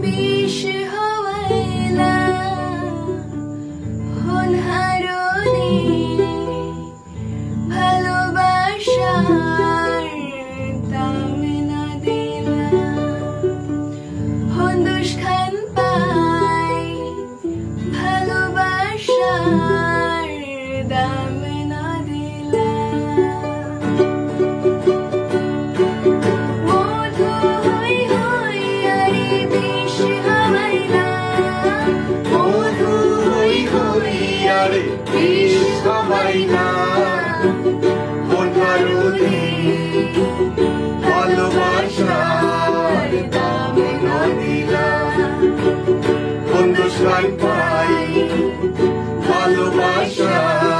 বিষ হওয়াইলা হনহারনে ভালোবাসার দাম না দিলা হন্দুস খান পাই ভালোবাসার দাম না দিলা ভালোবাসার দাম না দিলা হন্দুস খান পাই ভালোবাসার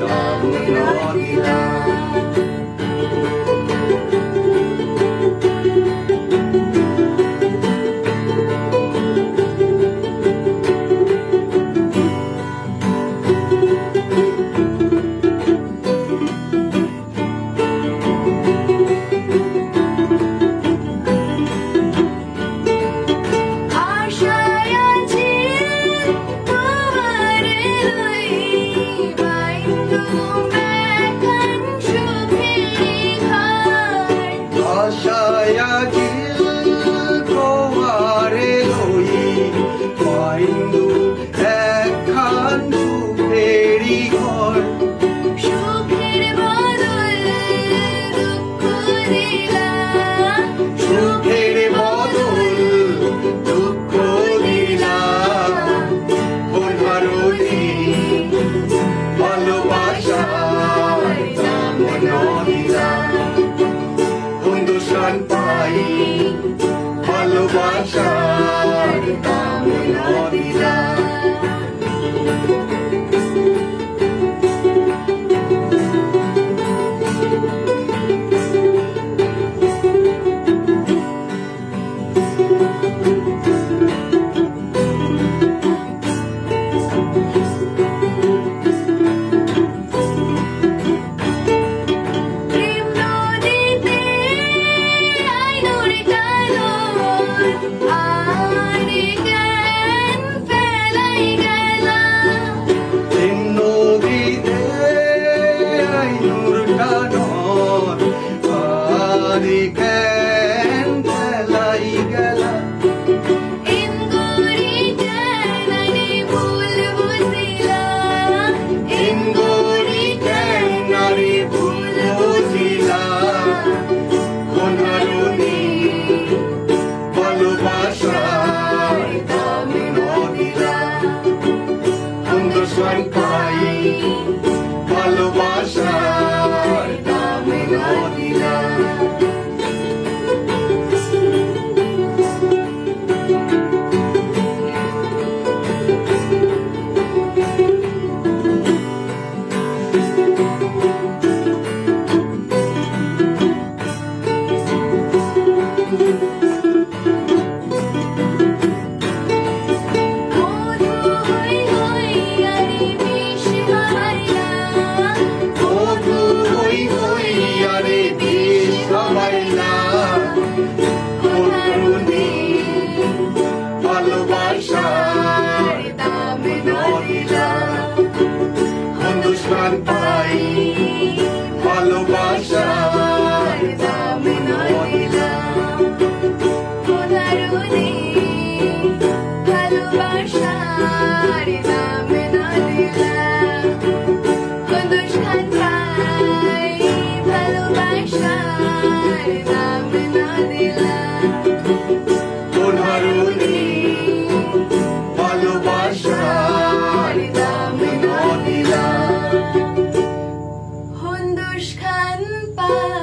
দাম না দিলা ভালোবাসার দাম না দিলা ভালোবাসার দাম না দিলা ভালোবাসার দাম না দিলা হন্দুস খান পাই ভালোবাসার দাম না দিলা ভালোবাসার দাম না দিলা হন্দুস খান পাই ভালোবাসার দাম না দিলা ভালোবাসার দাম না দিলা হন্দুস খান পাই